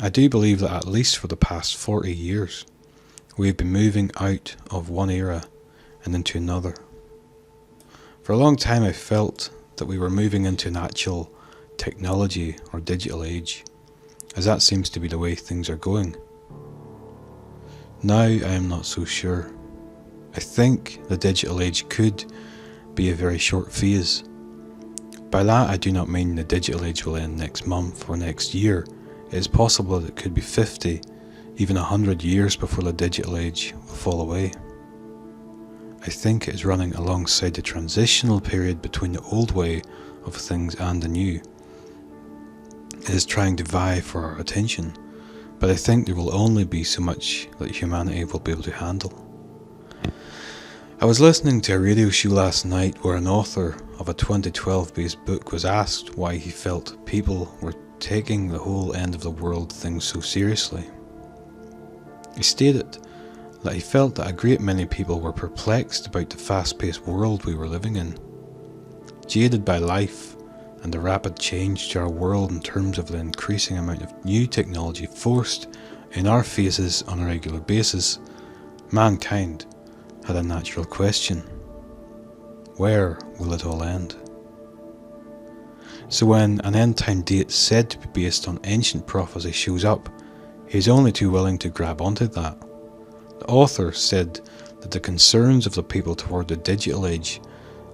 I do believe that at least for the past 40 years, we have been moving out of one era and into another. For a long time I felt that we were moving into an actual technology or digital age, as that seems to be the way things are going. Now I am not so sure. I think the digital age could be a very short phase. By that I do not mean the digital age will end next month or next year. It is possible that it could be 50, even 100 years before the digital age will fall away. I think it is running alongside the transitional period between the old way of things and the new. It is trying to vie for our attention, but I think there will only be so much that humanity will be able to handle. I was listening to a radio show last night where an author of a 2012 based book was asked why he felt people were taking the whole end of the world thing so seriously. He stated that he felt that a great many people were perplexed about the fast-paced world we were living in, jaded by life and the rapid change to our world in terms of the increasing amount of new technology forced in our faces on a regular basis. Mankind had a natural question: where will it all end? So when an end-time date said to be based on ancient prophecy shows up, he is only too willing to grab onto that. The author said that the concerns of the people toward the digital age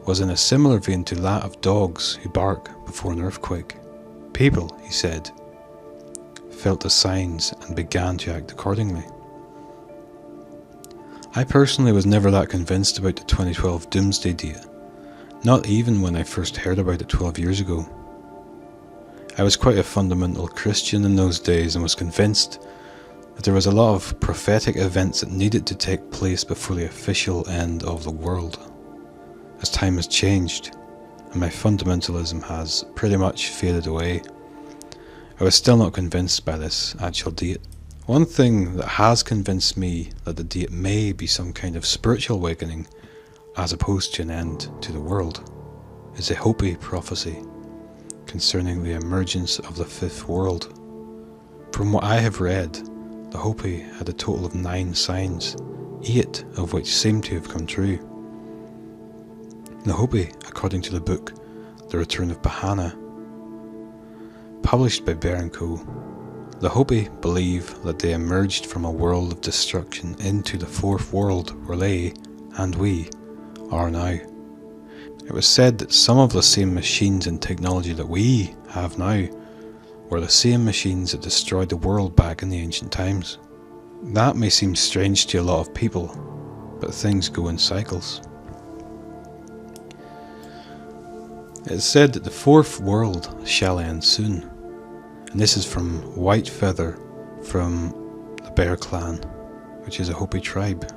was in a similar vein to that of dogs who bark before an earthquake. People, he said, felt the signs and began to act accordingly. I personally was never that convinced about the 2012 doomsday date, not even when I first heard about it 12 years ago. I was quite a fundamental Christian in those days and was convinced that there was a lot of prophetic events that needed to take place before the official end of the world. As time has changed, and my fundamentalism has pretty much faded away, I was still not convinced by this actual date. One thing that has convinced me that the date may be some kind of spiritual awakening, as opposed to an end to the world, is the Hopi prophecy concerning the emergence of the fifth world. From what I have read, the Hopi had a total of 9 signs, 8 of which seem to have come true. The Hopi, according to the book The Return of Bahana, published by Bear & Co., the Hopi believe that they emerged from a world of destruction into the fourth world where they, and we, are now. It was said that some of the same machines and technology that we have now were the same machines that destroyed the world back in the ancient times. That may seem strange to a lot of people, but things go in cycles. It is said that the fourth world shall end soon, and this is from White Feather from the Bear Clan, which is a Hopi tribe.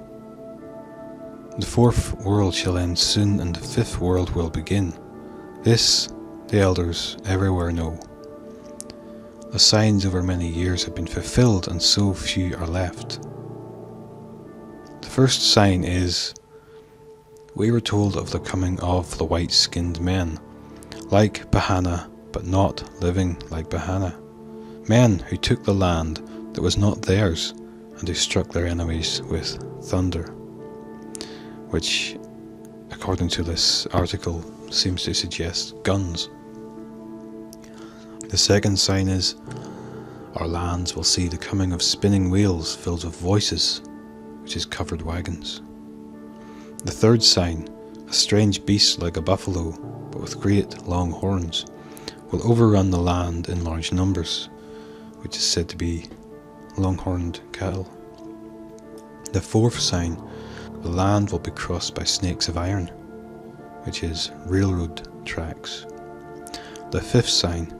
The fourth world shall end soon, and the fifth world will begin. This the elders everywhere know. The signs over many years have been fulfilled, and so few are left. The first sign is, we were told of the coming of the white-skinned men, like Bahana, but not living like Bahana. Men who took the land that was not theirs, and who struck their enemies with thunder, which, according to this article, seems to suggest guns. The second sign is, our lands will see the coming of spinning wheels filled with voices, which is covered wagons. The third sign, a strange beast like a buffalo, but with great long horns, will overrun the land in large numbers, which is said to be long-horned cattle. The fourth sign, the land will be crossed by snakes of iron, which is railroad tracks. The fifth sign,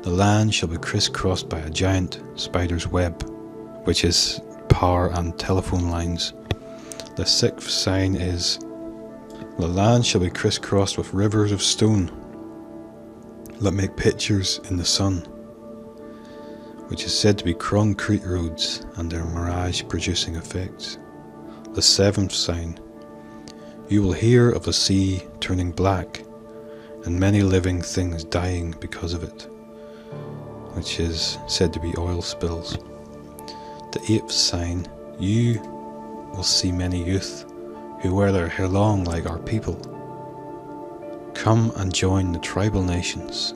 the land shall be crisscrossed by a giant spider's web, which is power and telephone lines. The sixth sign is, the land shall be crisscrossed with rivers of stone that make pictures in the sun, which is said to be concrete roads and their mirage-producing effects. The seventh sign, you will hear of the sea turning black and many living things dying because of it. which is said to be oil spills. The eighth sign, you will see many youth who wear their hair long like our people. Come and join the tribal nations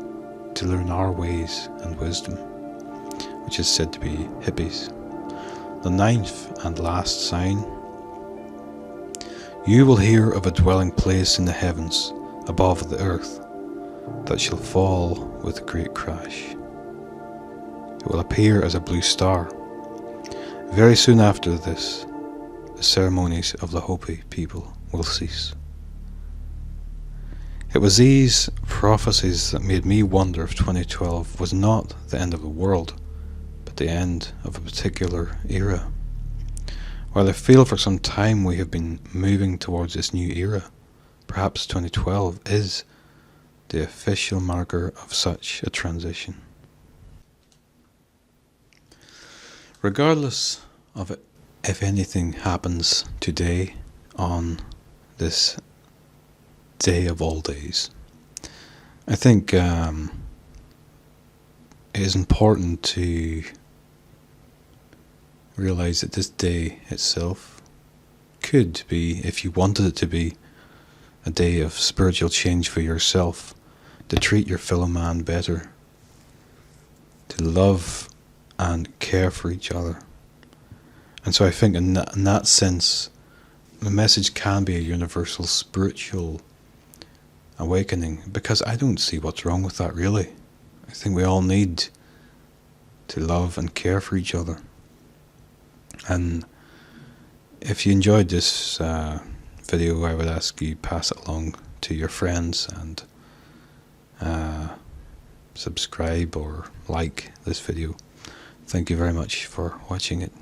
to learn our ways and wisdom, which is said to be hippies. The ninth and last sign, you will hear of a dwelling place in the heavens above the earth that shall fall with a great crash. It will appear as a blue star. Very soon after this, the ceremonies of the Hopi people will cease. It was these prophecies that made me wonder if 2012 was not the end of the world, but the end of a particular era. While I feel for some time we have been moving towards this new era, perhaps 2012 is the official marker of such a transition. Regardless of it, if anything happens today on this day of all days, I think it is important to realize that this day itself could be, if you wanted it to be, a day of spiritual change for yourself, to treat your fellow man better, to love and care for each other. And so I think in that sense, the message can be a universal spiritual awakening, because I don't see what's wrong with that, really. I think we all need to love and care for each other. And if you enjoyed this video, I would ask you pass it along to your friends and subscribe or like this video. Thank you very much for watching it.